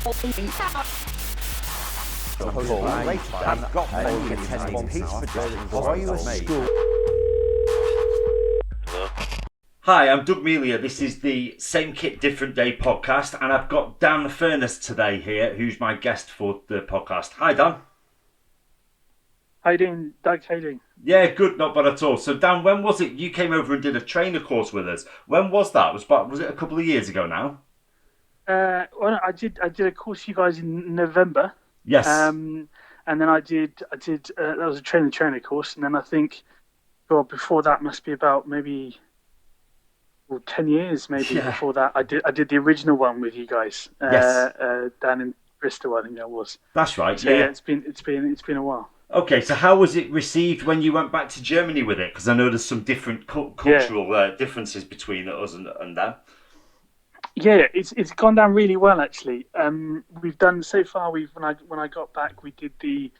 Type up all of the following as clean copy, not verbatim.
Hi, I'm Doug Melia. This is the Same Kit Different Day podcast, and I've got Dan Furness today here, who's my guest for the podcast. Hi, Dan. How you doing, Doug? How you doing? Yeah, good, not bad at all. So, Dan, when was it you came over and did a trainer course with us? When was that? Was it a couple of years ago now? Well, I did a course for you guys in November. Yes. And then I did that was a trainer course, and then I think, well, before that must be about maybe 10 years before that. I did the original one with you guys. Yes. Down in Bristol, I think that was. That's right. So, yeah, it's been a while. Okay, so how was it received when you went back to Germany with it? Because I know there's some different cultural differences between us and them. Yeah, it's gone down really well actually. We've done so far. When I got back, we did the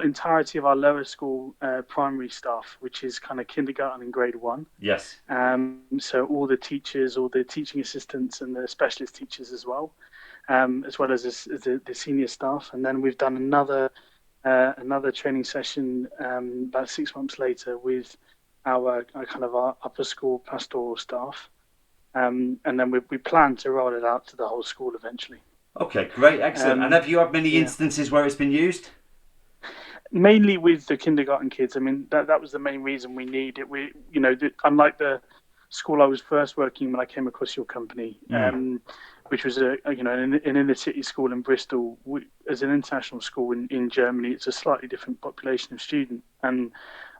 entirety of our lower school primary staff, which is kind of kindergarten and grade 1. Yes. So all the teachers, all the teaching assistants, and the specialist teachers as well as the senior staff. And then we've done another training session about 6 months later with our upper school pastoral staff. And then we plan to roll it out to the whole school eventually. Okay, great, excellent. And have you had many instances where it's been used? Mainly with the kindergarten kids. I mean, that was the main reason we need it. Unlike the school I was first working when I came across your company, which was an inner city school in Bristol. As an international school in Germany, it's a slightly different population of student, and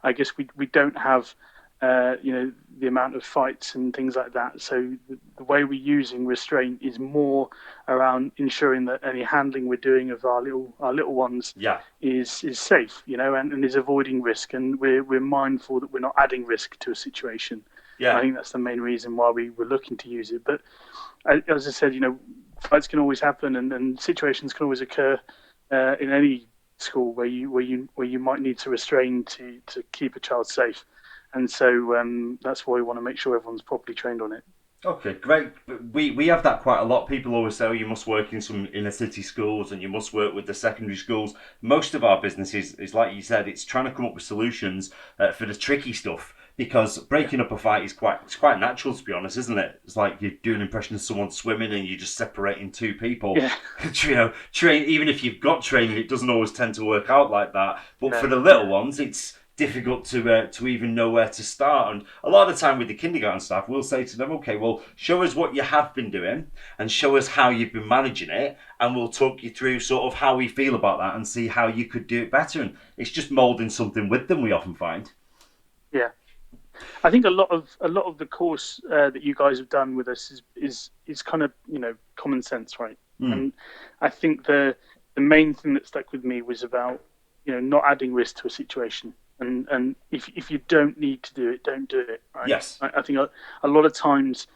I guess we don't have the amount of fights and things like that. So the way we're using Restraint is more around ensuring that any handling we're doing of our little ones is safe, and is avoiding risk, and we're mindful that we're not adding risk to a situation. Yeah, I think that's the main reason why we were looking to use it. But as I said, fights can always happen, and situations can always occur in any school where you might need to restrain to keep a child safe. And so that's why we want to make sure everyone's properly trained on it. Okay, great. We have that quite a lot. People always say, you must work in some inner city schools and you must work with the secondary schools. Most of our business is like you said, it's trying to come up with solutions for the tricky stuff. Because breaking up a fight is quite natural, to be honest, isn't it? It's like you do an impression of someone swimming and you just separating two people. Yeah. Even if you've got training, it doesn't always tend to work out like that. But for the little ones, it's difficult to even know where to start. And a lot of the time with the kindergarten staff, we'll say to them, okay, well, show us what you have been doing and show us how you've been managing it, and we'll talk you through sort of how we feel about that and see how you could do it better. And it's just moulding something with them, we often find. Yeah. I think a lot of the course that you guys have done with us is kind of common sense, right? And I think the main thing that stuck with me was about not adding risk to a situation. And if you don't need to do it, don't do it. Right? Yes. I think a lot of times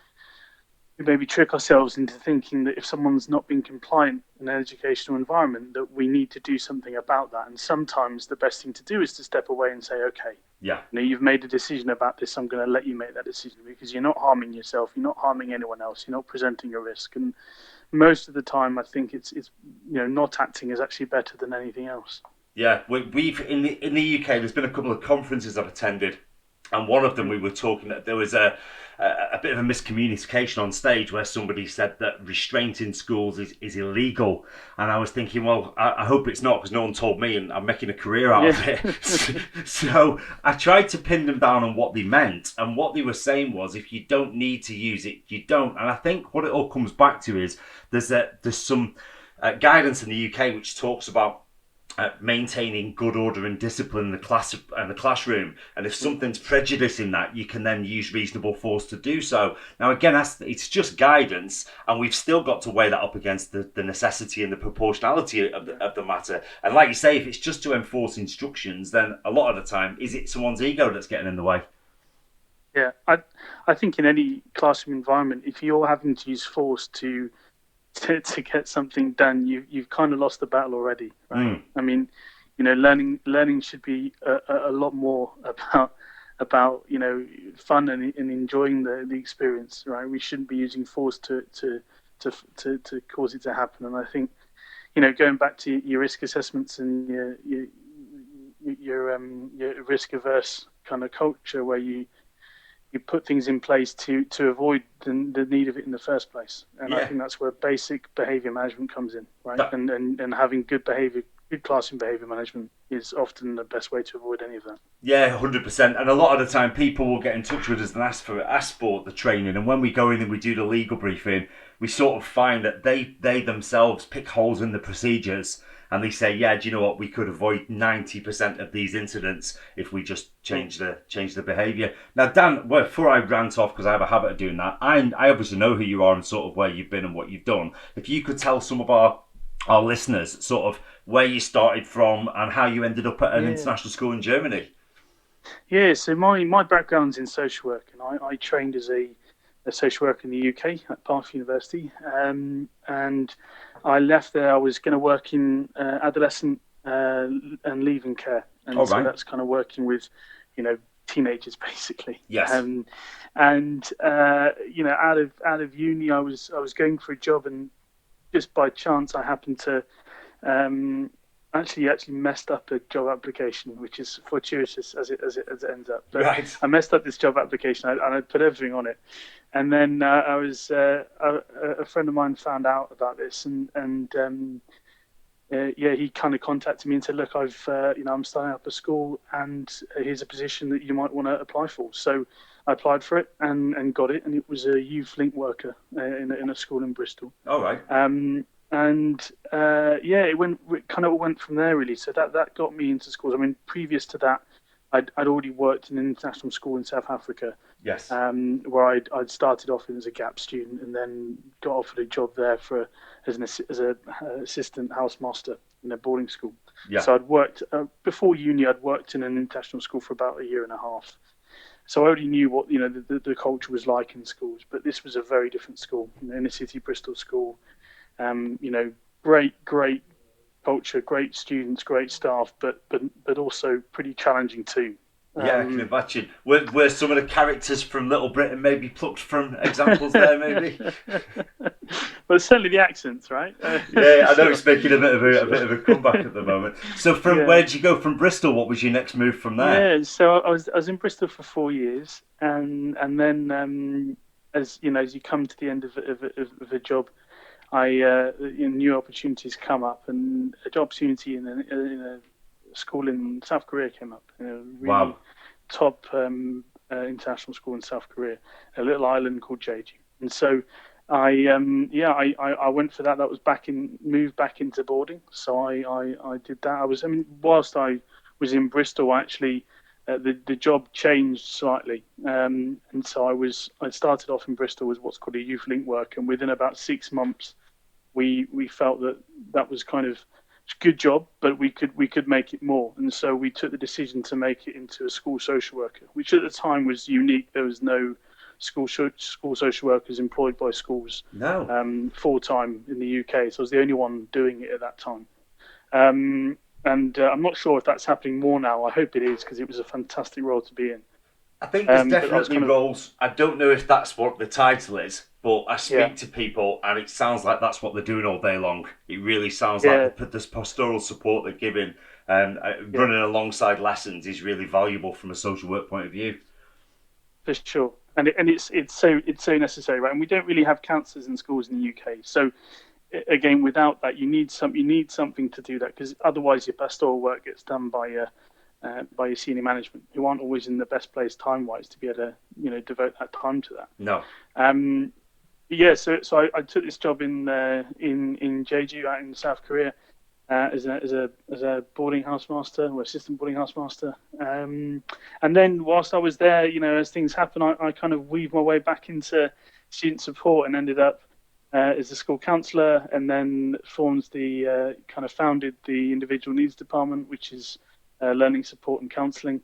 we maybe trick ourselves into thinking that if someone's not being compliant in an educational environment, that we need to do something about that. And sometimes the best thing to do is to step away and say, okay, you've made a decision about this. I'm going to let you make that decision, because you're not harming yourself. You're not harming anyone else. You're not presenting a risk. And most of the time, I think it's not acting is actually better than anything else. Yeah, we've in the UK. There's been a couple of conferences I've attended, and one of them we were talking that there was a bit of a miscommunication on stage where somebody said that restraint in schools is illegal, and I was thinking, well, I hope it's not, because no one told me, and I'm making a career out of it. So I tried to pin them down on what they meant, and what they were saying was, if you don't need to use it, you don't. And I think what it all comes back to is there's some guidance in the UK which talks about maintaining good order and discipline in the classroom, and if something's prejudicing that, you can then use reasonable force to do so. Now again, it's just guidance, and we've still got to weigh that up against the necessity and the proportionality of the matter. And like you say, if it's just to enforce instructions, then a lot of the time, is it someone's ego that's getting in the way? Yeah, I think in any classroom environment, if you're having to use force to get something done, you've kind of lost the battle already, right? I mean, learning should be a lot more about fun and enjoying the experience, right? We shouldn't be using force to to cause it to happen. And I think, going back to your risk assessments and your risk averse kind of culture where you put things in place to avoid the need of it in the first place. And I think that's where basic behavior management comes in, right? And having good classroom behavior management is often the best way to avoid any of that. Yeah, 100%. And a lot of the time, people will get in touch with us and ask for the training. And when we go in and we do the legal briefing, we sort of find that they themselves pick holes in the procedures, and they say, yeah, do you know what? We could avoid 90% of these incidents if we just change the behaviour. Now, Dan, before I rant off, because I have a habit of doing that, I obviously know who you are and sort of where you've been and what you've done. If you could tell some of our listeners sort of where you started from and how you ended up at an international school in Germany. Yeah, so my background's in social work, and I trained as a social worker in the UK at Bath University, and I left there. I was going to work in adolescent and leaving care, and so that's kind of working with, teenagers basically. Yes. Out of uni, I was going for a job, and just by chance, I happened to actually messed up a job application, which is fortuitous as it ends up. But right. I messed up this job application, and I put everything on it. And then a friend of mine found out about this, and he kind of contacted me and said, "Look, I'm starting up a school, and here's a position that you might want to apply for." So I applied for it and got it, and it was a youth link worker in a school in Bristol. All right. It went from there really. So that got me into schools. I mean, previous to that, I'd already worked in an international school in South Africa. Yes. Where I'd started off as a gap student and then got offered a job there as an assistant housemaster in a boarding school. Yeah. So I'd worked before uni. I'd worked in an international school for about a year and a half. So I already knew what the culture was like in schools. But this was a very different school, inner city Bristol school. Great culture, great students, great staff, but also pretty challenging too. Yeah, I can imagine. Were some of the characters from Little Britain maybe plucked from examples there, maybe? Well, certainly the accents, right? Yeah, I know it's making a bit of a comeback at the moment. So, where did you go from Bristol? What was your next move from there? Yeah, so I was in Bristol for 4 years, and then as you come to the end of a job, new opportunities come up, and a job opportunity in a school in South Korea came up. Really top international school in South Korea, a little island called Jeju. And so I went for that. That was moved back into boarding. So I did that. Whilst I was in Bristol, actually, the job changed slightly. And so I started off in Bristol as what's called a youth link work, and within about 6 months, we felt that was kind of a good job, but we could make it more. And so we took the decision to make it into a school social worker, which at the time was unique. There was no school social workers employed by schools full time in the UK. So I was the only one doing it at that time. And I'm not sure if that's happening more now. I hope it is, because it was a fantastic role to be in. I think there's definitely roles. I don't know if that's what the title is, but I speak to people and it sounds like that's what they're doing all day long. It really sounds like this pastoral support they're giving and running alongside lessons is really valuable from a social work point of view. For sure, and it's so necessary, right? And we don't really have counsellors in schools in the UK. So again, without that, you need something to do that, because otherwise your pastoral work gets done by your senior management, who aren't always in the best place time-wise to be able to devote that time to that. No. So I took this job in Jeju out in South Korea as a boarding housemaster or assistant boarding housemaster. And then whilst I was there, as things happen, I kind of weaved my way back into student support and ended up as a school counsellor, and then founded the individual needs department, which is learning support and counselling,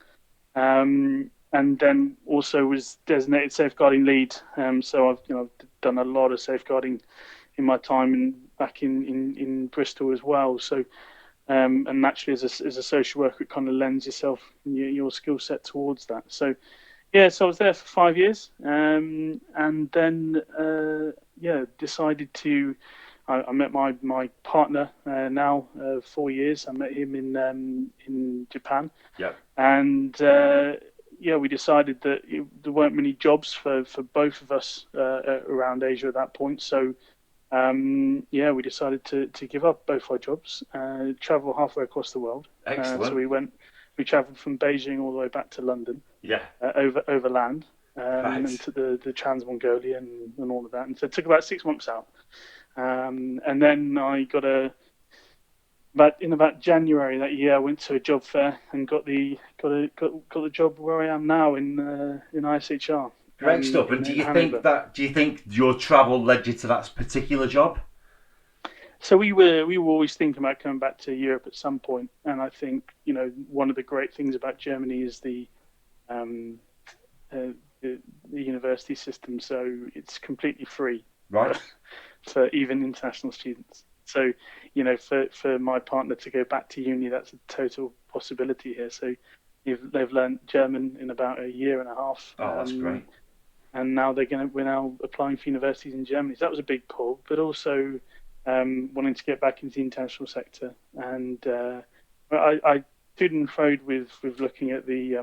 and then also was designated safeguarding lead. So I've done a lot of safeguarding in my time back in Bristol as well. So and naturally as a social worker, it kind of lends yourself your skill set towards that. So Yeah, so I was there for 5 years, and then decided to. I met my partner now 4 years. I met him in Japan, Yeah. and we decided that there weren't many jobs for both of us around Asia at that point. So we decided to give up both our jobs, travel halfway across the world. So Excellent. we travelled from Beijing all the way back to London, Yeah. overland, and Right. to the Trans Mongolia and all of that. And so it took about 6 months out. And then I got about January that year, I went to a job fair and got the job where I am now in ISHR Great stuff. And in Hannover. do you think your travel led you to that particular job? So we were always thinking about coming back to Europe at some point, and I think one of the great things about Germany is um, the university system. So it's completely free for, Right. for even international students. So for my partner to go back to uni, that's a total possibility here. So they've learned German in about a year and a half, Oh, that's great. and now we're now applying for universities in Germany. So that was a big pull, but also wanting to get back into the international sector. And I toed and froed with looking at the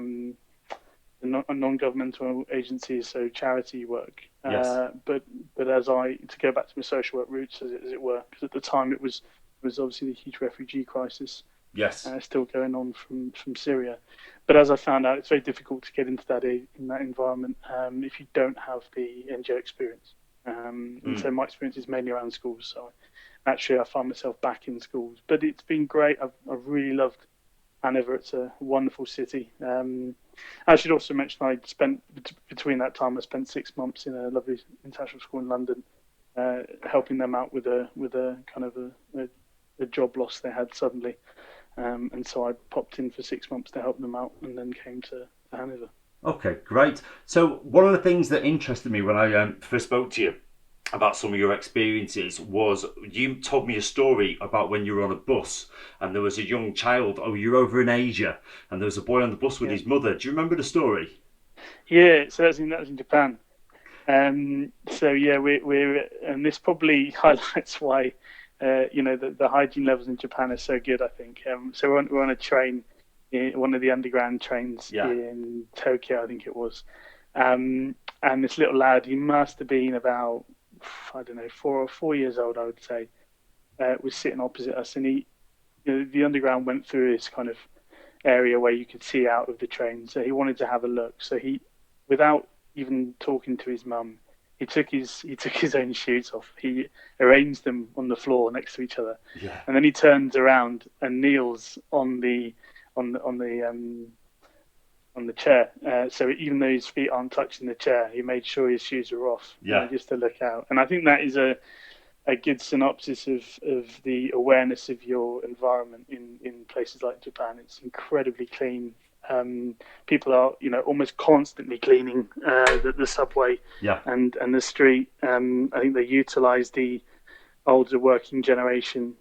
non-governmental agencies, so charity work. Yes. But to go back to my social work roots, as it were, because at the time it was obviously the huge refugee crisis Yes. still going on from Syria. But as I found out, it's very difficult to get into that environment if you don't have the NGO experience. And so Mm. my experience is mainly around schools. So naturally, I find myself back in schools. But it's been great. I've really loved Hannover. It's a wonderful city. I should also mention I spent between that time. I spent 6 months in a lovely international school in London, helping them out with a kind of a job loss they had suddenly. And so I popped in for 6 months to help them out, and then came to Hanover. Okay, great. So one of the things that interested me when I first spoke to you about some of your experiences was you told me a story about when you were on a bus and there was a young child. Oh, you're over in Asia, and there was a boy on the bus with Yeah, his mother. Do you remember the story? yeah. So that was in Japan. So yeah, we're and this probably highlights why the hygiene levels in Japan are so good. I think. So we're on a train, one of the underground trains Yeah. in Tokyo, I think it was. And this little lad, he must have been about, I don't know, 4 years old, I would say, was sitting opposite us, and the underground went through this kind of area where you could see out of the train. So he wanted to have a look. So without even talking to his mum, he took his own shoes off. He arranged them on the floor next to each other, Yeah. and then he turns around and kneels on the chair. So even though his feet aren't touching the chair, he made sure his shoes were off, Yeah. just to look out. And I think that is a good synopsis of the awareness of your environment in places like Japan. It's incredibly clean. People are, almost constantly cleaning the subway Yeah. and the street. I think they utilize the older working generation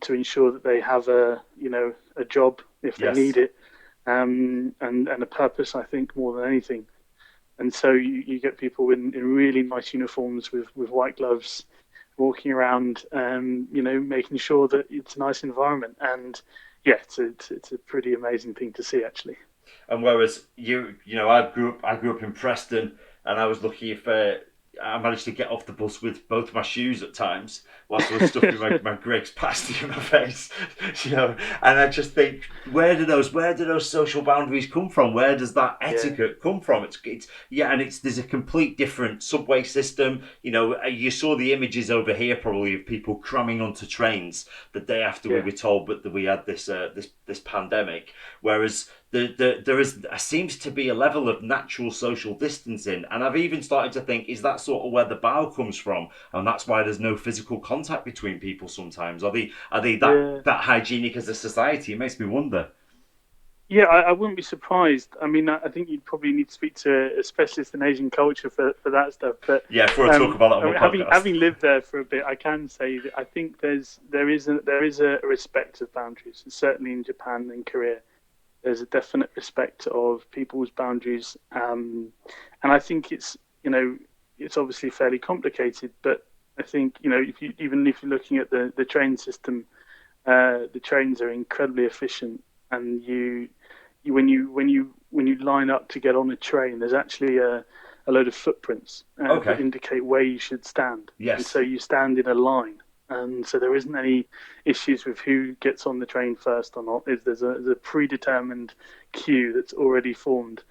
to ensure that they have a job if they Yes. need it, and a purpose. I think more than anything. And so you get people in really nice uniforms with white gloves walking around, making sure that it's a nice environment. And yeah, it's a pretty amazing thing to see, actually. And whereas I grew up in Preston, and I was lucky if I managed to get off the bus with both my shoes at times whilst I was stuffing my Greg's pasty in my face, And I just think, where do those social boundaries come from? Where does that Yeah, etiquette come from? It's yeah, and there's a complete different subway system. You saw the images over here probably of people cramming onto trains the day after we yeah. were told that we had this pandemic, whereas there seems to be a level of natural social distancing, and I've even started to think, is that sort of where the bow comes from, and that's why there's no physical contact between people sometimes? Are they Yeah, that hygienic as a society? It makes me wonder. yeah. I wouldn't be surprised. I mean, I think you'd probably need to speak to a specialist in Asian culture for that stuff. But Yeah, for a talk about that I on mean, my having podcast. having lived there for a bit, I can say that I think there is a respect of boundaries, certainly in Japan and Korea. there's a definite respect of people's boundaries, and I think it's obviously fairly complicated, but I think if you even if you're looking at the train system, the trains are incredibly efficient, and when you line up to get on a train, there's actually a load of footprints that Okay. indicate where you should stand, and Yes. so you stand in a line, and so there isn't any issues with who gets on the train first or not. There's a predetermined queue that's already formed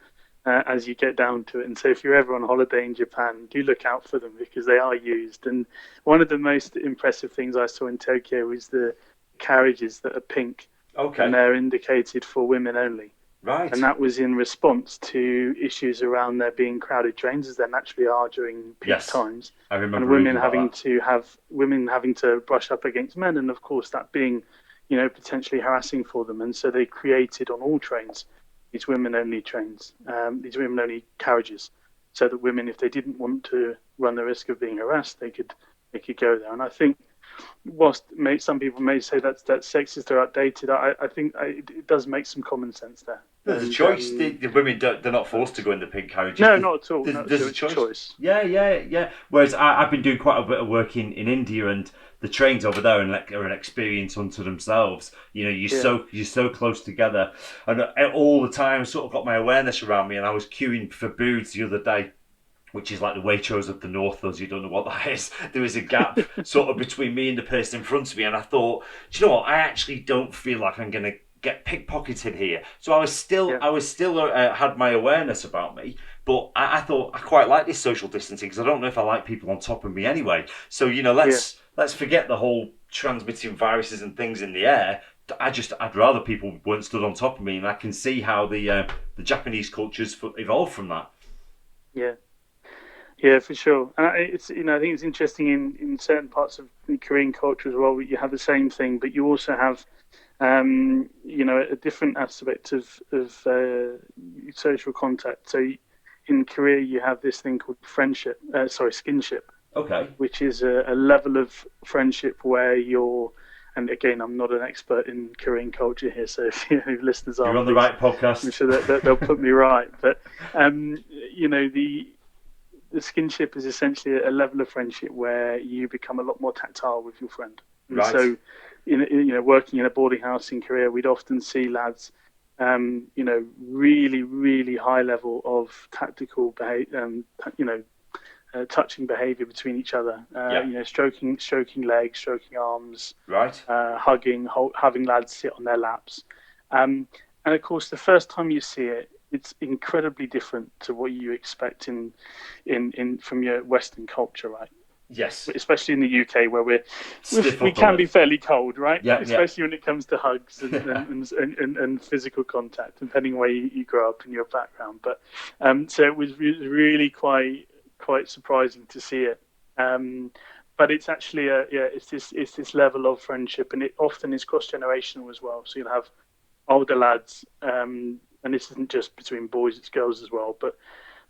as you get down to it. And so if you're ever on holiday in Japan, do look out for them because they are used. And one of the most impressive things I saw in Tokyo was the carriages that are pink and Okay. they're indicated for women only. And Right. that was in response to issues around there being crowded trains, as there naturally are during peak Yes. times, I and remember reading about that. women having to brush up against men, and of course that being, potentially harassing for them. And so they created on all trains these women only trains, these women only carriages, so that women, if they didn't want to run the risk of being harassed, they could go there. And I think whilst some people may say that's sexist or outdated, I think it does make some common sense there. There's a And choice. The women they're not forced to go in the pink carriages. no, not at all. Not at There's all. a It's a choice. choice. Yeah, yeah, yeah. Whereas I've been doing quite a bit of work in India, and the trains over there and like, are an experience unto themselves. Yeah, You're so close together, and all the time, I sort of got my awareness around me. And I was queuing for booths the other day, which is like the Waitrose of the North. Those who don't know what that is, there is a gap sort of between me and the person in front of me, and I thought, do you know what? I actually don't feel like I'm gonna get pickpocketed here. So yeah, I was still had my awareness about me, but I thought I quite like this social distancing because I don't know if I like people on top of me anyway. So yeah, let's forget the whole transmitting viruses and things in the air. I'd rather people weren't stood on top of me, and I can see how the Japanese cultures evolved from that. yeah, yeah, for sure. And I think it's interesting in certain parts of the Korean culture as well. You have the same thing, but you also have a different aspect of social contact. So in Korea, you have this thing called skinship, Okay. which is a level of friendship where you're, and again, I'm not an expert in Korean culture here, so if listeners are, You're on the please, right I'm podcast. sure that they'll put me right. But the skinship is essentially a level of friendship where you become a lot more tactile with your friend. And Right. so, working in a boarding house in Korea, we'd often see lads, really, really high level of tactical behavior, touching behavior between each other. Yeah. Stroking legs, stroking arms, Right. having lads sit on their laps. And of course, the first time you see it, it's incredibly different to what you expect in from your Western culture, right? Yes. Especially in the UK, where Stiff we upper can be lip. fairly cold, right? Yeah. Yeah. Especially when it comes to hugs and physical contact, depending where you grow up in your background. But so it was really quite surprising to see it. But it's actually it's this level of friendship, and it often is cross generational as well. So you'll have older lads, and this isn't just between boys; it's girls as well. But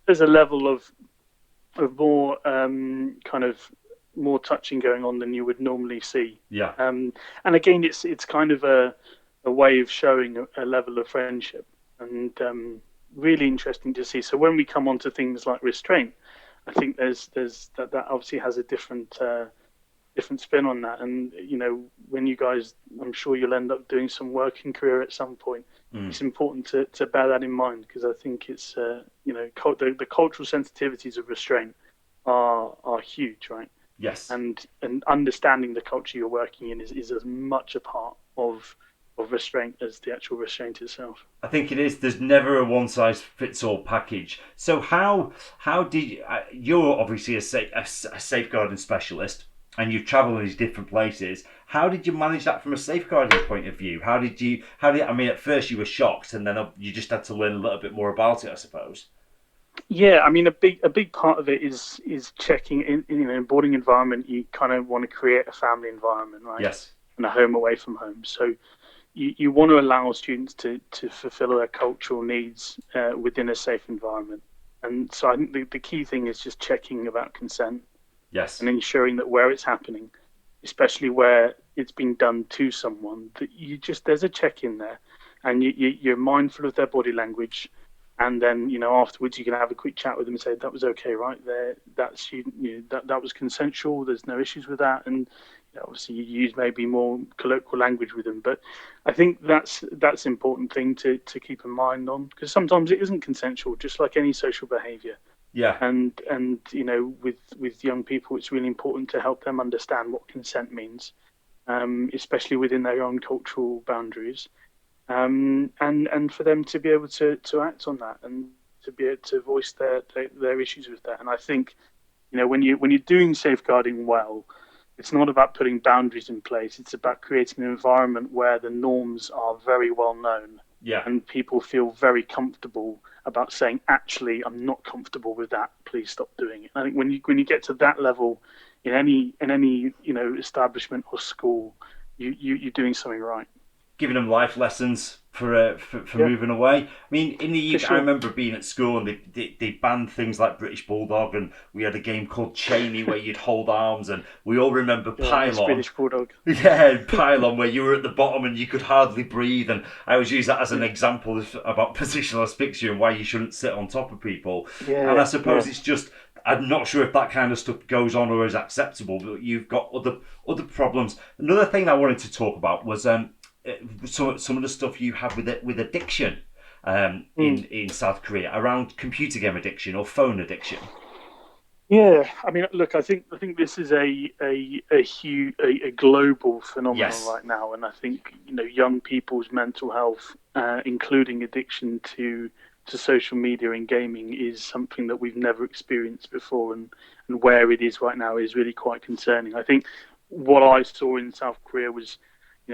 there's a level of more kind of more touching going on than you would normally see. Yeah. And again, it's kind of a way of showing a level of friendship, and really interesting to see. So when we come on to things like restraint, I think there's that obviously has a different spin on that. And when you guys, I'm sure you'll end up doing some work in career at some point. Mm. It's important to bear that in mind because I think it's the cultural sensitivities of restraint are huge, right? Yes. And understanding the culture you're working in is as much a part of restraint as the actual restraint itself. I think it is. There's never a one size fits all package. So how did you're obviously a safeguarding specialist, and you've travelled in these different places. How did you manage that from a safeguarding point of view? I mean, at first you were shocked, and then you just had to learn a little bit more about it, I suppose. Yeah, I mean a big part of it is checking in a boarding environment. You kind of want to create a family environment, right? Yes. And a home away from home. So you want to allow students to fulfill their cultural needs within a safe environment. And so I think the key thing is just checking about consent Yes. and ensuring that where it's happening, especially where it's being done to someone, that there's a check in there. and you're mindful of their body language, and then afterwards you can have a quick chat with them and say that was okay, right there, that's that was consensual, there's no issues with that, and obviously you use maybe more colloquial language with them. But I think that's important thing to keep in mind on, because sometimes it isn't consensual, just like any social behaviour. Yeah. And with young people, it's really important to help them understand what consent means, especially within their own cultural boundaries, and for them to be able to act on that, and to be able to voice their issues with that. And I think when you're doing safeguarding well, it's not about putting boundaries in place. It's about creating an environment where the norms are very well known, Yeah. and people feel very comfortable about saying, actually, I'm not comfortable with that. Please stop doing it. I think when you get to that level in any establishment or school, you're doing something right. Giving them life lessons for Yeah, moving away. I mean, in the for UK, I sure. remember being at school and they banned things like British Bulldog, and we had a game called Cheney where you'd hold arms, and we all remember Yeah, it's Pylon. British Bulldog. Yeah, Pylon, where you were at the bottom and you could hardly breathe, and I always use that as an Yeah, example about positional asphyxia and why you shouldn't sit on top of people. And I yeah, suppose yeah. it's just, I'm not sure if that kind of stuff goes on or is acceptable, but you've got other problems. Another thing I wanted to talk about was some of the stuff you have with addiction Mm. in South Korea around computer game addiction or phone addiction. Yeah, I mean, look, I think this is a huge a global phenomenon Yes. right now, and I think young people's mental health, including addiction to social media and gaming, is something that we've never experienced before, and where it is right now is really quite concerning. I think what I saw in South Korea was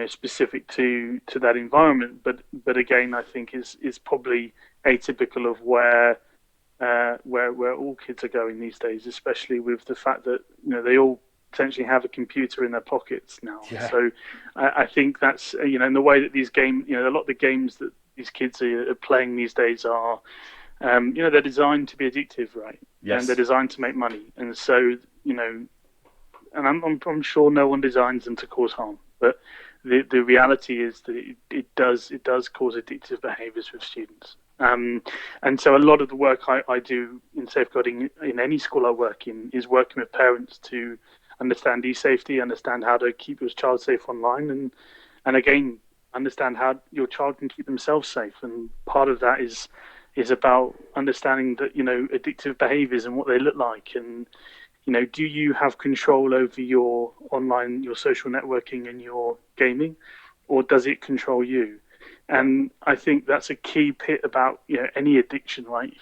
specific to that environment, but again, I think is probably atypical of where all kids are going these days, especially with the fact that they all potentially have a computer in their pockets now. Yeah. So I think that's in the way that these games, a lot of the games that these kids are playing these days are, they're designed to be addictive, right? And they're Yes. designed to make money, and so and I'm sure no one designs them to cause harm, but the reality is that it does cause addictive behaviours with students. And so a lot of the work I do in safeguarding in any school I work in is working with parents to understand e-safety, understand how to keep your child safe online, and again understand how your child can keep themselves safe. And part of that is about understanding that addictive behaviours and what they look like, and do you have control over your social networking and your gaming, or does it control you? Yeah. And I think that's a key bit about any addiction, right?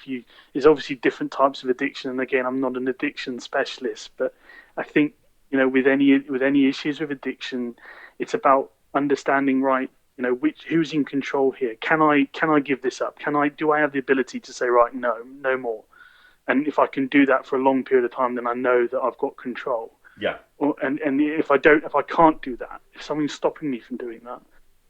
There's obviously different types of addiction, and again, I'm not an addiction specialist, but I think with any issues with addiction, it's about understanding, right? Who's in control here? Can I give this up? Do I have the ability to say, right, no more? And if I can do that for a long period of time, then I know that I've got control. Yeah. And if I can't do that, if something's stopping me from doing that,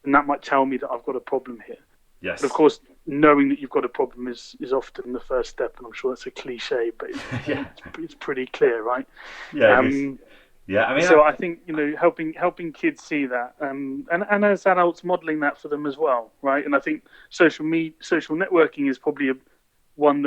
then that might tell me that I've got a problem here. But of Yes. course, knowing that you've got a problem is often the first step, and I'm sure that's a cliche, but Yeah. it's pretty clear, right? Yeah, it is. Um, Yeah, I mean, so I think helping kids see that, and as adults modelling that for them as well, right? And I think social networking is probably one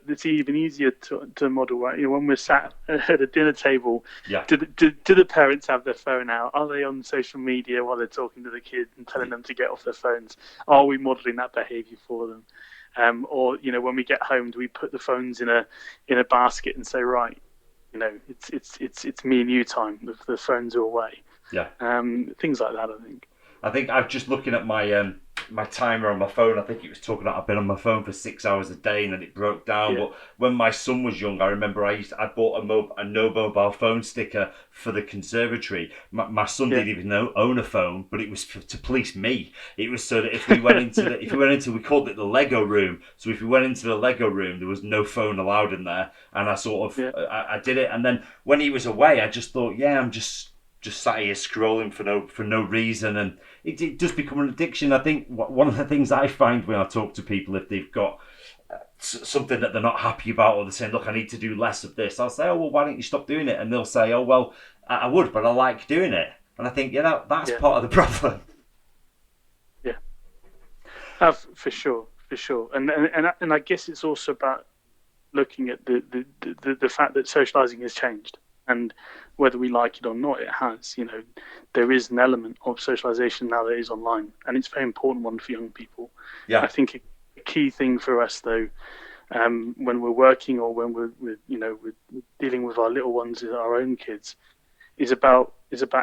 that's even easier to model, right? When we're sat at a dinner table, yeah, do the parents have their phone out? Are they on social media while they're talking to the kids and telling them to get off their phones? Are we modeling that behavior for them? Or when we get home, do we put the phones in a basket and say, right, it's me and you time. The phones are away. yeah. Things like that, I think. I think I'm just looking at my timer on my phone. I think it was talking about I've been on my phone for 6 hours a day, and then it broke down. Yeah, But when my son was young, I remember I bought a no mobile phone sticker for the conservatory. My son yeah, didn't even own a phone, but it was to police me. It was so that if we went into we called it the Lego room. So if we went into the Lego room, there was no phone allowed in there, and I sort of yeah, I did it. And then when he was away, I just thought, yeah, I'm just sat here scrolling for no reason, and it does become an addiction. I think one of the things I find when I talk to people, if they've got something that they're not happy about, or they're saying, look, I need to do less of this, I'll say, oh well, why don't you stop doing it? And they'll say, oh well, I would, but I like doing it. And I think, yeah, that's yeah, part of the problem. yeah. For sure, for sure. And I guess it's also about looking at the fact that socializing has changed, and whether we like it or not, it has. There is an element of socialization now that is online, and it's a very important one for young people. I Yeah, think a key thing for us, though, when we're working or when we're dealing with our little ones, our own kids, is about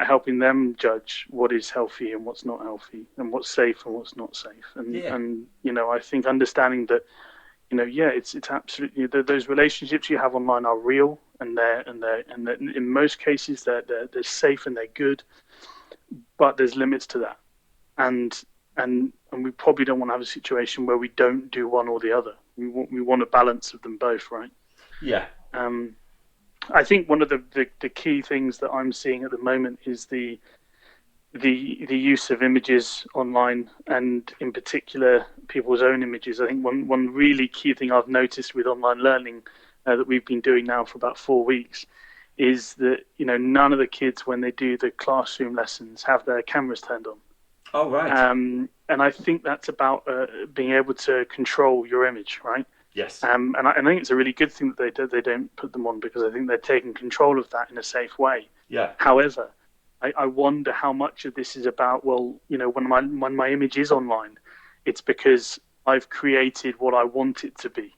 helping them judge what is healthy and what's not healthy, and what's safe and what's not safe. And yeah, and I think understanding that, yeah, it's absolutely, those relationships you have online are real, and they're in most cases they're safe and they're good, but there's limits to that. And and and we probably don't want to have a situation where we don't do one or the other. We want a balance of them both, right? yeah. um I think one of the key things that I'm seeing at the moment is the use of images online, and in particular people's own images. I think one really key thing I've noticed with online learning, that we've been doing now for about 4 weeks, is that none of the kids, when they do the classroom lessons, have their cameras turned on. Oh, right. And I think that's about being able to control your image, right? Yes. And I think it's a really good thing that they don't put them on, because I think they're taking control of that in a safe way. Yeah. However, I wonder how much of this is about, well, when my image is online, it's because I've created what I want it to be.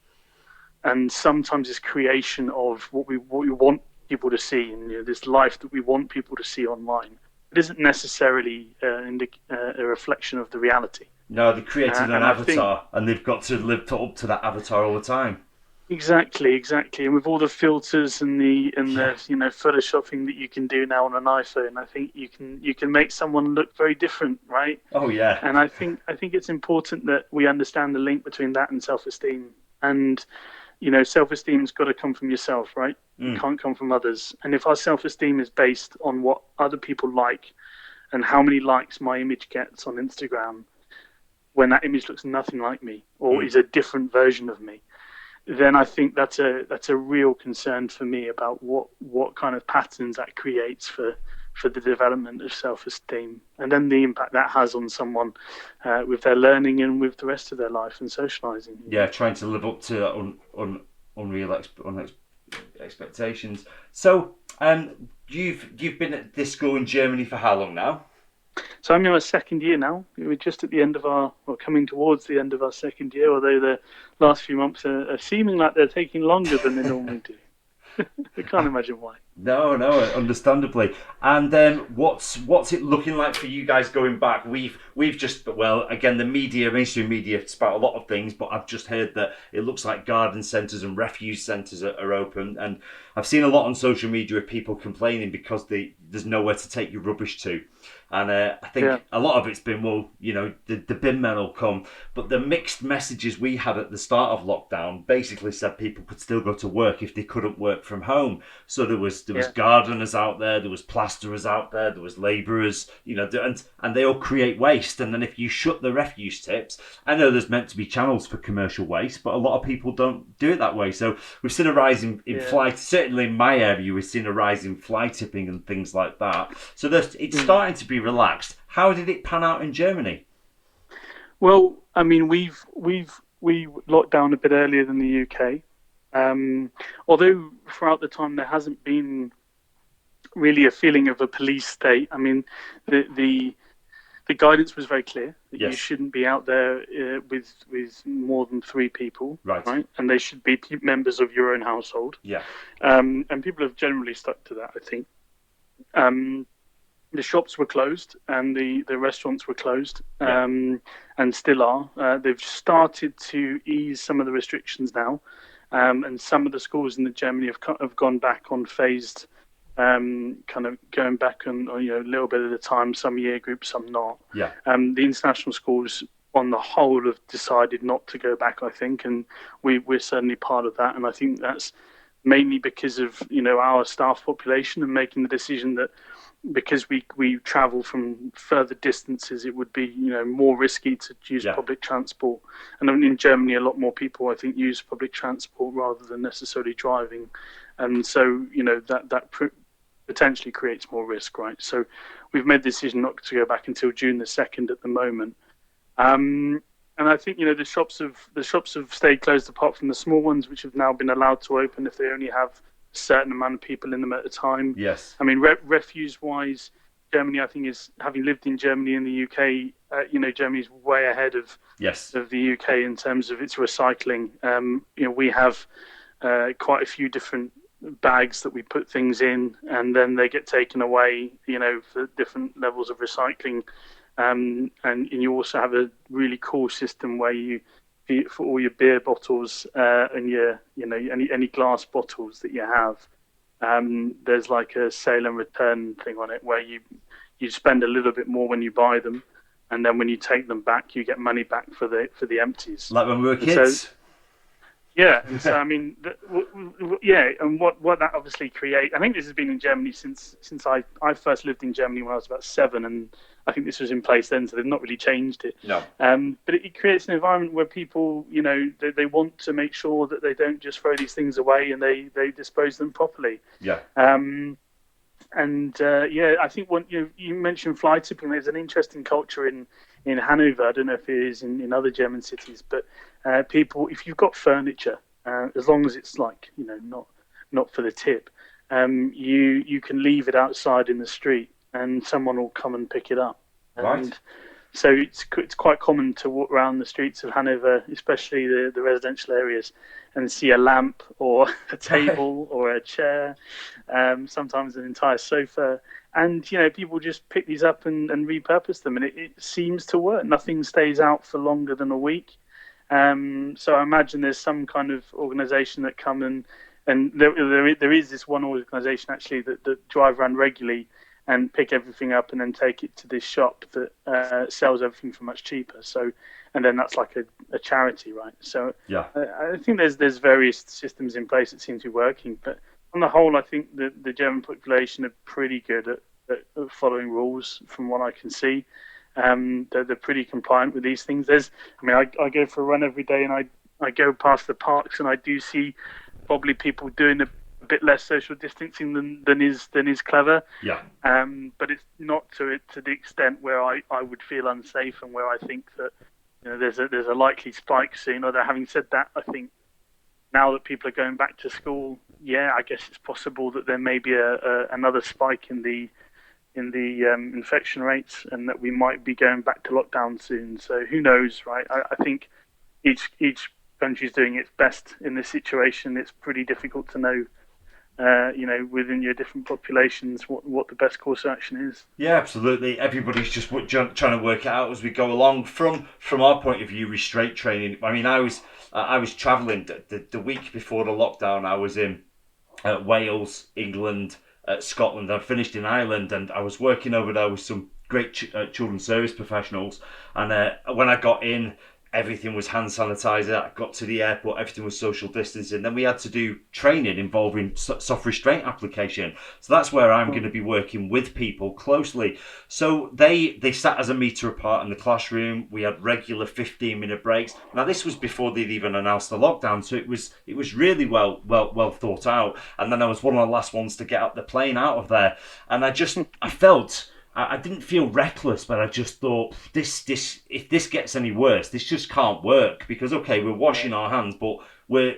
And sometimes it's creation of what we want people to see, and this life that we want people to see online. It isn't necessarily a reflection of the reality. No, they created an And I think avatar, and they've got to up to that avatar all the time. exactly, and with all the filters and the Yeah. photoshopping that you can do now on an iPhone, I think you can make someone look very different, right? Oh, yeah. And I think it's important that we understand the link between that and self-esteem. And self-esteem's got to come from yourself, right? It Mm. can't come from others. And if our self-esteem is based on what other people like and how many likes my image gets on Instagram, when that image looks nothing like me or Mm. is a different version of me, then I think that's a real concern for me about what kind of patterns that creates for the development of self-esteem, and then the impact that has on someone, with their learning and with the rest of their life and socializing. Yeah, trying to live up to unreal expectations. So, you've been at this school in Germany for how long now? So I'm in our second year now. We're just at the end of or coming towards the end of our second year, although the last few months are seeming like they're taking longer than they normally do. I can't imagine why. No, no, understandably. And what's it looking like for you guys going back? We've just, well, again, the media, mainstream media, spout a lot of things, but I've just heard that it looks like garden centres and refuge centres are open, and I've seen a lot on social media of people complaining because there's nowhere to take your rubbish to. And I Yeah, think a lot of it's been, well, the bin men will come. But the mixed messages we had at the start of lockdown basically said people could still go to work if they couldn't work from home. So there was yeah, gardeners out there was plasterers out there was labourers, and they all create waste. And then if you shut the refuse tips, I know there's meant to be channels for commercial waste, but a lot of people don't do it that way. So we've seen a rise in yeah. fly, certainly in my area, we've seen a rise in fly tipping and things like that. So it's Mm. starting to be relaxed. How did it pan out in Germany? Well, I mean, we locked down a bit earlier than the UK. Although throughout the time there hasn't been really a feeling of a police state. I mean, the guidance was very clear that you Yes. shouldn't be out there with more than three people, Right. right? And they should be members of your own household. Yeah. And people have generally stuck to that, I think. Um, the shops were closed and the restaurants were closed, Yeah. and still are. They've started to ease some of the restrictions now, and some of the schools in Germany have gone back on phased, kind of going back on a little bit at a time. Some year groups, some not. Yeah. The international schools, on the whole, have decided not to go back, I think, and we're certainly part of that. And I think that's mainly because of our staff population, and making the decision that because we travel from further distances, it would be more risky to use Yeah. public transport. And I mean, in Germany, a lot more people, I think, use public transport rather than necessarily driving, and so that potentially creates more risk, right? So we've made the decision not to go back until June the 2nd at the moment. And I think the shops have stayed closed apart from the small ones, which have now been allowed to open if they only have a certain amount of people in them at a time. Yes. I mean, refuse-wise, Germany, I think, is having lived in Germany and the UK. Germany's way ahead of Yes. of the UK in terms of its recycling. We have quite a few different bags that we put things in, and then they get taken away. For different levels of recycling. And you also have a really cool system where for all your beer bottles and your any glass bottles that you have, there's like a sale and return thing on it where you spend a little bit more when you buy them, and then when you take them back, you get money back for the empties. Like when we were And so kids. yeah, and so I mean, yeah, and what that obviously create. I think this has been in Germany since I first lived in Germany when I was about 7, and I think this was in place then, so they've not really changed it. No. But it creates an environment where people, they want to make sure that they don't just throw these things away and they dispose them properly. Yeah. I think you mentioned fly tipping. There's an interesting culture in Hannover. I don't know if it is in other German cities, but people, if you've got furniture, as long as it's like not for the tip, you can leave it outside in the street, and someone will come and pick it up. And Right. so it's quite common to walk around the streets of Hanover, especially the residential areas, and see a lamp or a table or a chair, sometimes an entire sofa. And people just pick these up and repurpose them, and it seems to work. Nothing stays out for longer than a week. So I imagine there's some kind of organisation that come and there is this one organisation actually that drive around regularly and pick everything up and then take it to this shop that sells everything for much cheaper. So, and then that's like a charity, right? So Yeah. I think there's various systems in place that seem to be working, but on the whole, I think the German population are pretty good at following rules, from what I can see. They're pretty compliant with these things. I go for a run every day, and I go past the parks, and I do see probably people doing a bit less social distancing than is clever. Yeah. But it's not to the extent where I would feel unsafe, and where I think that there's a likely spike soon. Although having said that, I think now that people are going back to school, yeah, I guess it's possible that there may be another spike in the infection rates, and that we might be going back to lockdown soon. So who knows, right? I think each country's doing its best in this situation. It's pretty difficult to know, within your different populations, what the best course of action is. Yeah, absolutely. Everybody's just trying to work it out as we go along. From our point of view, restraint training. I mean, I was travelling the week before the lockdown. I was in Wales, England, Scotland. I finished in Ireland, and I was working over there with some great children's service professionals. And when I got in, everything was hand sanitizer. I got to the airport, everything was social distancing. Then we had to do training involving soft restraint application. So that's where I'm going to be working with people closely. So they sat as a metre apart in the classroom. We had regular 15-minute breaks. Now this was before they'd even announced the lockdown, so it was really well thought out. And then I was one of the last ones to get up the plane out of there, and I felt. I didn't feel reckless, but I just thought, if this gets any worse, this just can't work, because okay, we're washing our hands, but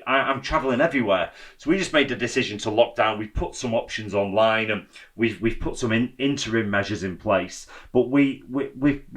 I'm travelling everywhere. So we just made the decision to lock down. We've put some options online, and we've put some interim measures in place. But we're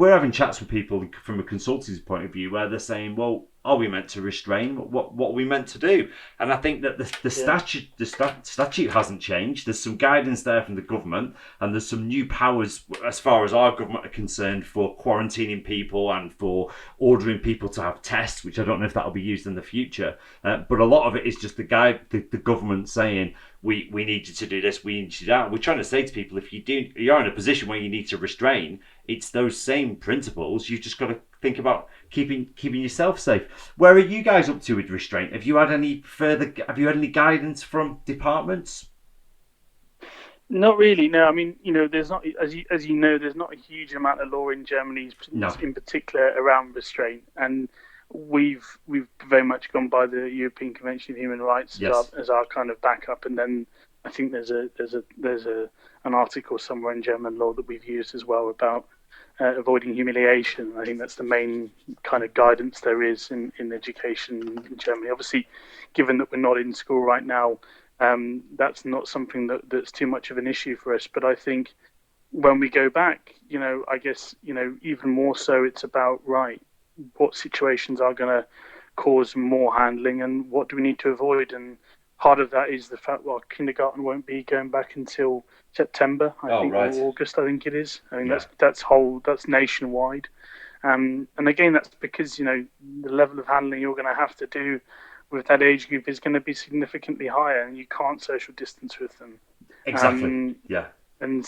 having chats with people from a consultancy point of view, where they're saying, well, are we meant to restrain? What are we meant to do? And I think that the statute hasn't changed. There's some guidance there from the government, and there's some new powers as far as our government are concerned for quarantining people and for ordering people to have tests, which I don't know if that'll be used in the future. But a lot of it is just the government saying, we need you to do this, we need you to do that. We're trying to say to people, if you're in a position where you need to restrain, it's those same principles. You've just got to think about keeping yourself safe. Where are you guys up to with restraint? Have you had any guidance from departments? Not really. No, I mean, there's not, as you know, there's not a huge amount of law in Germany, in particular around restraint, and we've very much gone by the European Convention of Human Rights as our kind of backup, and then I think there's an article somewhere in German law that we've used as well about avoiding humiliation. I think that's the main kind of guidance there is in education in Germany. Obviously, given that we're not in school right now, that's not something that's too much of an issue for us. But I think when we go back, I guess, even more so, it's about, right, what situations are going to cause more handling and what do we need to avoid? And part of that is the fact, well, kindergarten won't be going back until September, I think, right. or August, I think it is. I mean, Yeah. that's nationwide. And again, that's because, the level of handling you're going to have to do with that age group is going to be significantly higher, and you can't social distance with them. Exactly. Yeah. And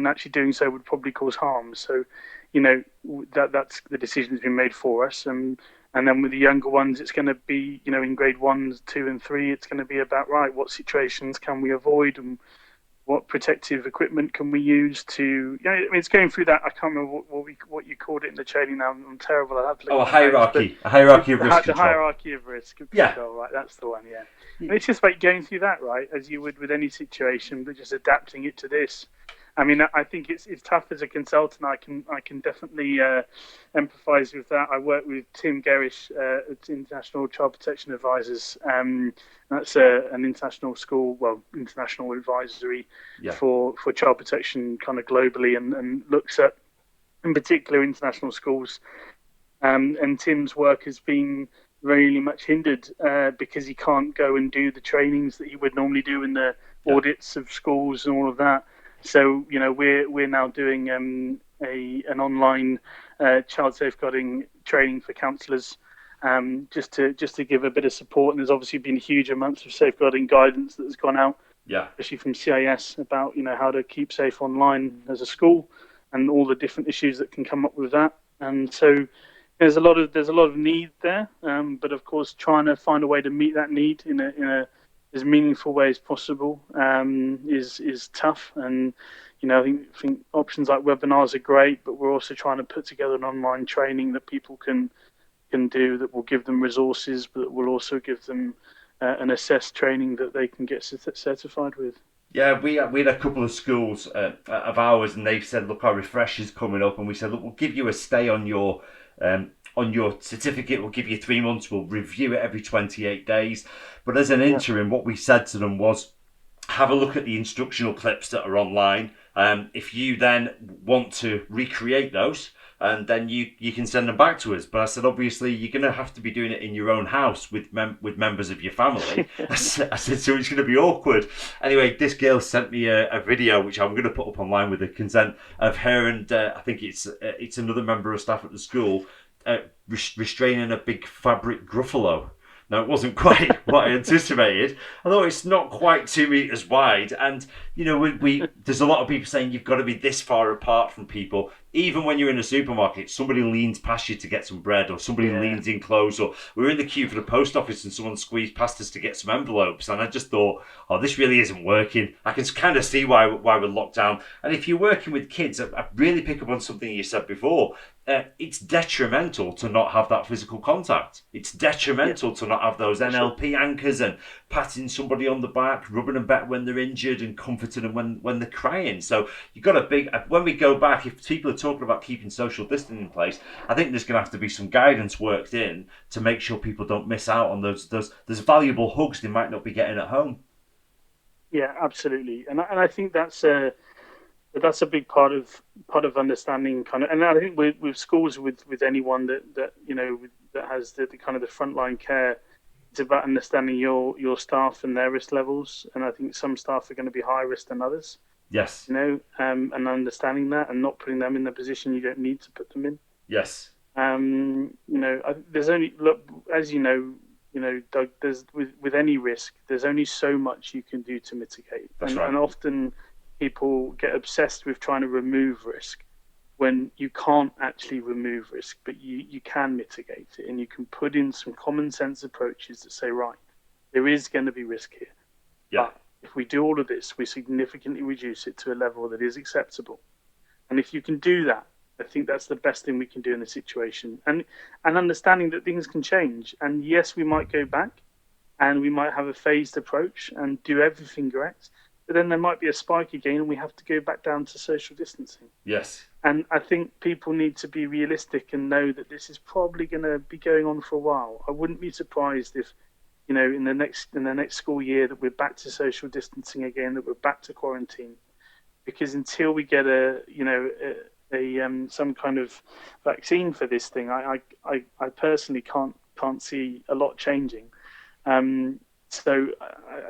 actually doing so would probably cause harm. So, that's the decision's been made for us. And then with the younger ones, it's going to be, in grade 1, 2, and 3, it's going to be about, right, what situations can we avoid and what protective equipment can we use to, it's going through that. I can't remember what you called it in the training now. I'm terrible. I have to look a hierarchy of risk control. The hierarchy of risk control, right? That's the one, yeah. And it's just like going through that, right, as you would with any situation, but just adapting it to this. I mean, I think it's tough as a consultant. I can definitely empathise with that. I work with Tim Gerrish at International Child Protection Advisors. That's an international advisory for child protection kind of globally, and looks at, in particular, international schools. And Tim's work has been really much hindered because he can't go and do the trainings that he would normally do in the audits of schools and all of that. So we're now doing an online child safeguarding training for counsellors, just to give a bit of support. And there's obviously been huge amounts of safeguarding guidance that has gone out, especially from CIS, about how to keep safe online as a school and all the different issues that can come up with that. And so there's a lot of need there, but of course trying to find a way to meet that need in a as meaningful way as possible is tough. And I think options like webinars are great, but we're also trying to put together an online training that people can do, that will give them resources, but will also give them an assessed training that they can get certified with. Yeah, we had a couple of schools of ours, and they've said, look, our refresher's coming up, and we said, look, we'll give you a stay on your certificate. We'll give you 3 months. We'll review it every 28 days. But as an interim, what we said to them was, have a look at the instructional clips that are online. If you then want to recreate those, and then you can send them back to us. But I said, obviously, you're going to have to be doing it in your own house with members of your family. I said, so it's going to be awkward. Anyway, this girl sent me a video, which I'm going to put up online with the consent of her, and I think it's another member of staff at the school restraining a big fabric gruffalo. Now, it wasn't quite what I anticipated. Although it's not quite 2 meters wide, and there's a lot of people saying you've got to be this far apart from people. Even when you're in a supermarket, somebody leans past you to get some bread, or somebody leans in close, or we were in the queue for the post office and someone squeezed past us to get some envelopes, and I just thought, oh, this really isn't working. I can kind of see why we're locked down. And if you're working with kids, I really pick up on something you said before. It's detrimental to not have that physical contact. It's detrimental to not have those NLP anchors and patting somebody on the back, rubbing them back when they're injured, and comforting them when they're crying. So you've got when we go back, if people are talking about keeping social distancing in place, I think there's going to have to be some guidance worked in to make sure people don't miss out on those valuable hugs they might not be getting at home. Yeah, absolutely. And I think that's a big part of understanding kind of, and I think with schools, with anyone that has the kind of the frontline care, it's about understanding your staff and their risk levels. And I think some staff are going to be higher risk than others. Yes. And understanding that and not putting them in the position you don't need to put them in. Yes. There's only, look, as Doug, with any risk, there's only so much you can do to mitigate. That's right. And often people get obsessed with trying to remove risk when you can't actually remove risk, but you can mitigate it, and you can put in some common sense approaches that say, right, there is going to be risk here. Yeah. But if we do all of this, we significantly reduce it to a level that is acceptable. And if you can do that, I think that's the best thing we can do in the situation. And understanding that things can change. And yes, we might go back and we might have a phased approach and do everything correct. But then there might be a spike again and we have to go back down to social distancing. Yes. And I think people need to be realistic and know that this is probably going to be going on for a while. I wouldn't be surprised if, in the next school year that we're back to social distancing again, that we're back to quarantine, because until we get some kind of vaccine for this thing, I personally can't see a lot changing. So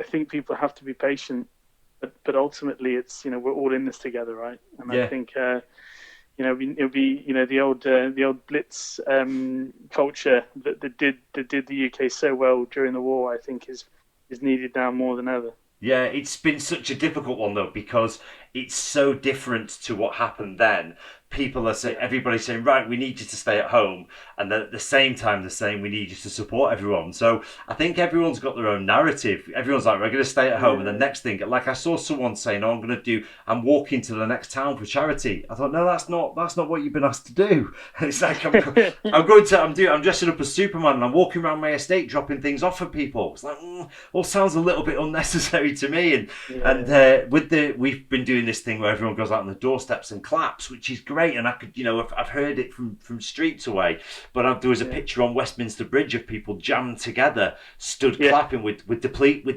I think people have to be patient, but ultimately it's we're all in this together, right? And Yeah. I think it'll be the old Blitz culture that did the UK so well during the war. I think is needed now more than ever. Yeah, it's been such a difficult one though because it's so different to what happened then. People are saying, Yeah, everybody's saying, right, we need you to stay at home, and then at the same time they're saying we need you to support everyone. So I think everyone's got their own narrative. Everyone's like, we're going to stay at home, and the yeah, next thing, like I saw someone saying, oh, I'm walking to the next town for charity. I thought, no, that's not what you've been asked to do. And it's like I'm dressing up as Superman, and I'm walking around my estate dropping things off for people. It's like, all sounds a little bit unnecessary to me. And yeah, we've been doing this thing where everyone goes out on the doorsteps and claps, which is great. And I could, I've heard it from streets away. But there was a yeah, picture on Westminster Bridge of people jammed together, stood yeah. clapping with the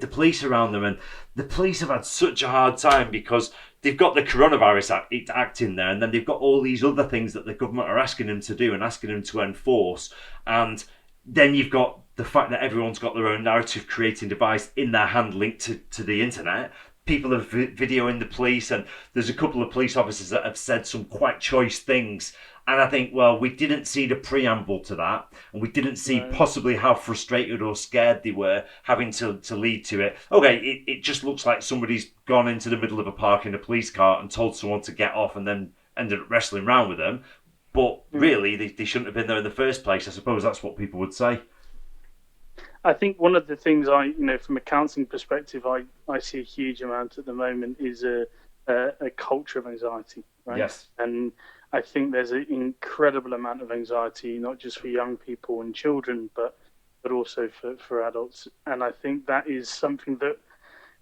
police around them. And the police have had such a hard time because they've got the coronavirus act in there, and then they've got all these other things that the government are asking them to do and asking them to enforce. And then you've got the fact that everyone's got their own narrative creating device in their hand linked to the internet. People are videoing the police, and there's a couple of police officers that have said some quite choice things. And I think, well, we didn't see the preamble to that, and we didn't see Right. possibly how frustrated or scared they were having to lead to it. Okay, it just looks like somebody's gone into the middle of a park in a police car and told someone to get off and then ended up wrestling around with them. But Mm. really, they shouldn't have been there in the first place. I suppose that's what people would say. I think one of the things from a counselling perspective, I see a huge amount at the moment is a culture of anxiety, right? Yes. And I think there's an incredible amount of anxiety, not just for young people and children, but also for adults. And I think that is something that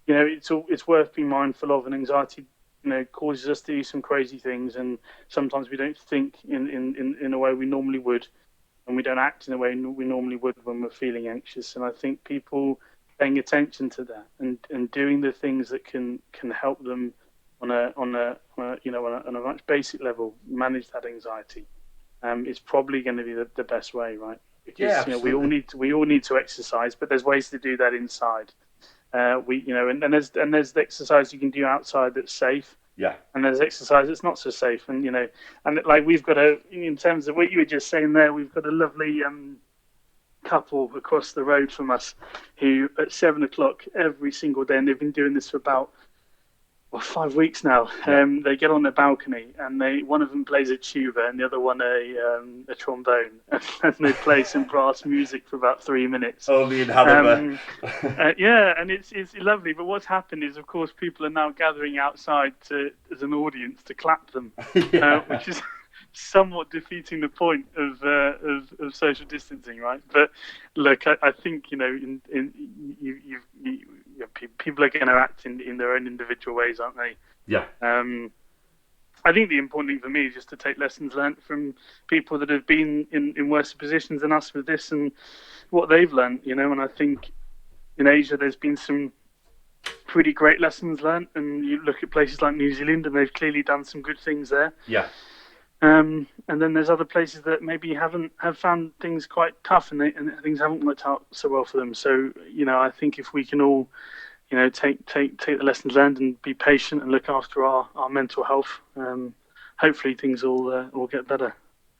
it's worth being mindful of. And anxiety, causes us to do some crazy things, and sometimes we don't think in a way we normally would, and we don't act in the way we normally would when we're feeling anxious. And I think people paying attention to that and doing the things that can help them on a much basic level manage that anxiety is probably going to be the best way, right? Yeah, Because absolutely. we all need to exercise, but there's ways to do that inside. And there's the exercise you can do outside that's safe, Yeah. and there's exercise that's not so safe. And like we've got in terms of what you were just saying there, we've got a lovely couple across the road from us who at 7 o'clock every single day, and they've been doing this for about 5 weeks now. Yeah. They get on the balcony, and one of them plays a tuba and the other one a trombone, and they play some brass music for about 3 minutes. Only in Hannover. Yeah, and it's lovely. But what's happened is, of course, people are now gathering outside as an audience to clap them, Yeah. which is somewhat defeating the point of social distancing, right? But look, I think people are going to act in their own individual ways, aren't they? Yeah. I think the important thing for me is just to take lessons learned from people that have been in worse positions than us with this and what they've learned, And I think in Asia there's been some pretty great lessons learned, and you look at places like New Zealand and they've clearly done some good things there. Yeah. And then there's other places that maybe have found things quite tough, and things haven't worked out so well for them. So I think if we can all take the lessons learned and be patient and look after our mental health, hopefully things all get better.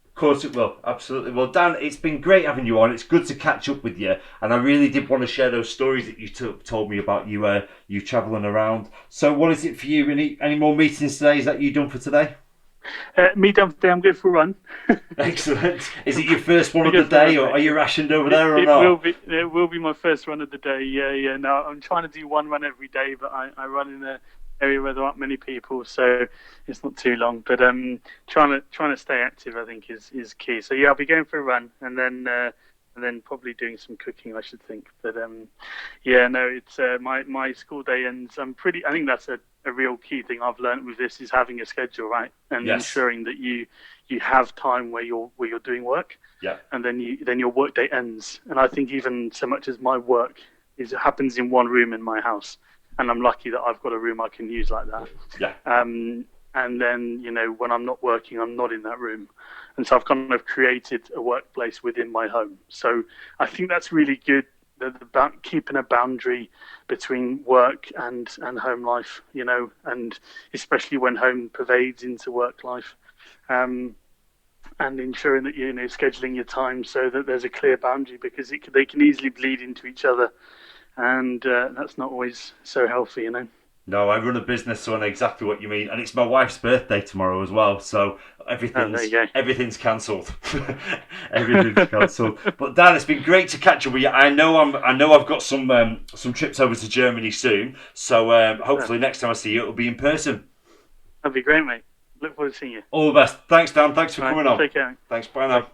Of course it will, absolutely. Well, Dan, it's been great having you on. It's good to catch up with you, and I really did want to share those stories that you told me about you travelling around. So, what is it for you? Any more meetings today? Is that you done for today? Me done today. I'm going for a run. Excellent. Is it your first one of the day, or are you rationed over there or It will not? be. It will be my first run of the day. Yeah, yeah. No, I'm trying to do one run every day, but I run in an area where there aren't many people, so it's not too long. But trying to stay active, I think, is key. So yeah, I'll be going for a run, and then probably doing some cooking, I should think. But yeah, no, it's my school day ends. I think that's a a real key thing I've learned with this is having a schedule, right, and Yes. ensuring that you have time where you're doing work, Yeah. and then your work day ends. And I think even so much as my work happens in one room in my house, and I'm lucky that I've got a room I can use like that. Yeah. And then, when I'm not working, I'm not in that room. And so I've kind of created a workplace within my home. So I think that's really good, keeping a boundary between work and home life, and especially when home pervades into work life. And ensuring that you're scheduling your time so that there's a clear boundary, because they can easily bleed into each other, and that's not always so healthy. No, I run a business, so I know exactly what you mean, and it's my wife's birthday tomorrow as well, so everything's cancelled. Everything's cancelled. But Dan, it's been great to catch up with you. I know I've got some trips over to Germany soon, so hopefully next time I see you, it'll be in person. That'd be great, mate. Look forward to seeing you. All the best. Thanks, Dan. Thanks for coming on. Take care. Thanks. Bye now. Bye.